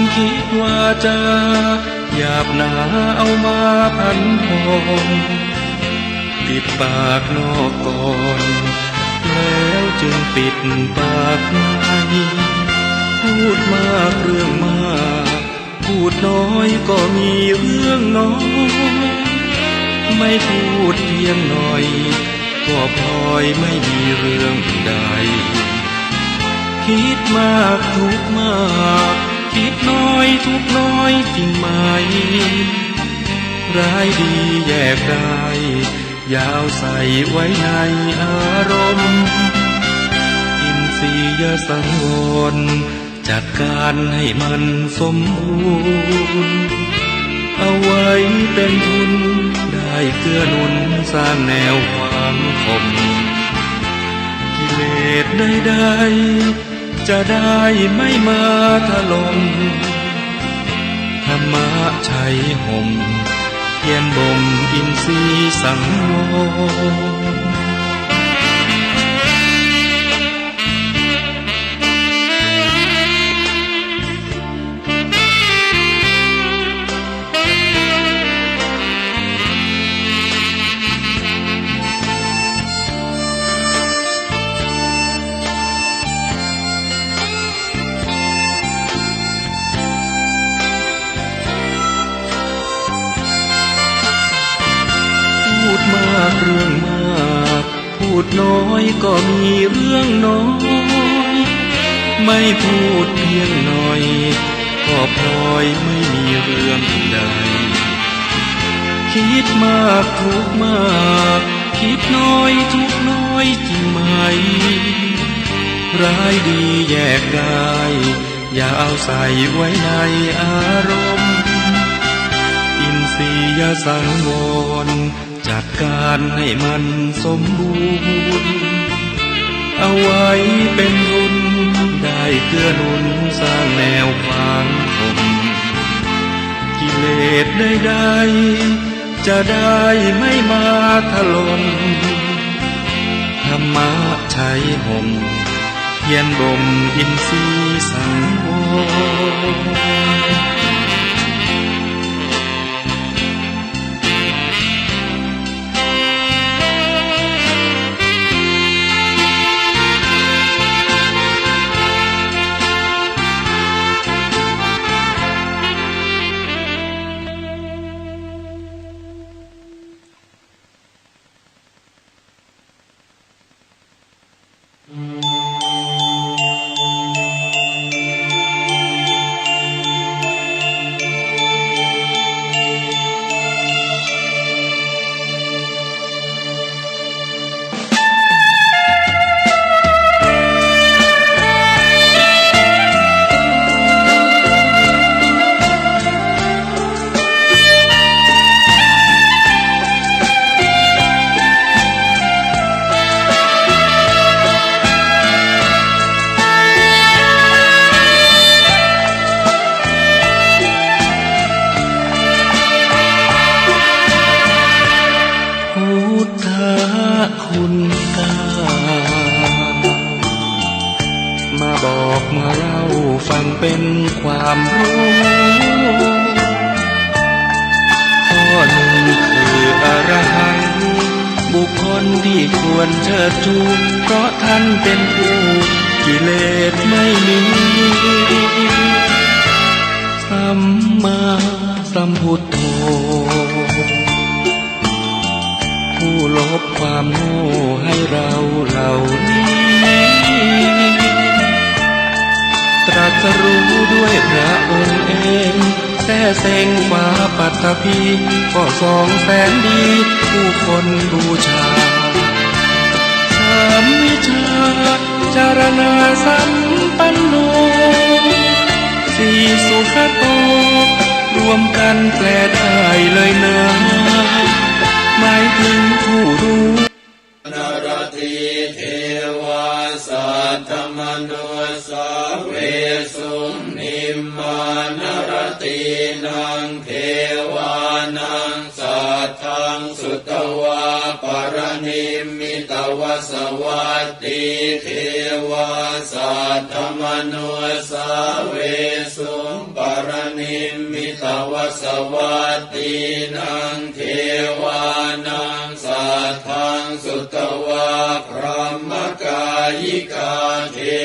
ำคิดว่าจะหยาบหนาเอามาพันพองปิดปากนอกก่อนแล้วจึงปิดปากในพูดมากเรื่องมากพูดน้อยก็มีเรื่องน้อยไม่พูดเพียงหน่อยก็พลอยไม่มีเรื่องใดคิดมากทุกมากคิดน้อยทุกน้อยจริงไหมร้ายดีแยกได้ยาวใส่ไว้ในอารมณ์อินทรียสังวรจัดการให้มันสมบูรณ์เอาไว้เป็นทุนได้เกื้อหนุนสร้างแนวความคมกิเลสใดๆจะได้ไม่มาถล่มธรรมะชัยห่มเพียรบ่มอินทรีย์สังวรพูดมากเรื่องมากพูดน้อยก็มีเรื่องน้อยไม่พูดเพียงหน่อยก็พลอยไม่มีเรื่องใดคิดมากทุกมากคิดน้อยทุกน้อยจริงไหมร้ายดีแยกได้อย่าเอาใส่ไว้ในอารมณ์อินทรียสังวรจัดการให้มันสมบูรณ์เอาไว้เป็นทุนได้เกื้อหนุนสร้างแนวความคมกิเลสใดๆจะได้ไม่มาถล่มธรรมะชัยห่มเพียรบ่มอินทรีย์สังวรคุณกามาบอกมาเล่าฟังเป็นความรู้ข้อหนึ่งคืออรหันต์บุคคลที่ควรเชิดชูเพราะท่านเป็นผู้กิเลสไม่มีสัมมาสัมพุทโธผู้ลบความโง่ให้เราเหล่านี้ตรัสรู้ด้วยพระองค์เองแต่เซ็งฟ้าปัตภีก็200,000ดีผู้คนบูชา3วิชาจารณาสัมปันโน4สุขโตรวมกันแปลได้เลยนะหมายถึงผู้รู้นรติเทวาสัตตมนุสาเวสุนิมมานรตินังเทวานังสัทธังสุตวาปรณิมิตวสวัตติเทวาสัตตมนุสาเวสุป นิมมิตวสวัตตีนังเทวานังสัทธังสุตวะพรหมกายิกาเท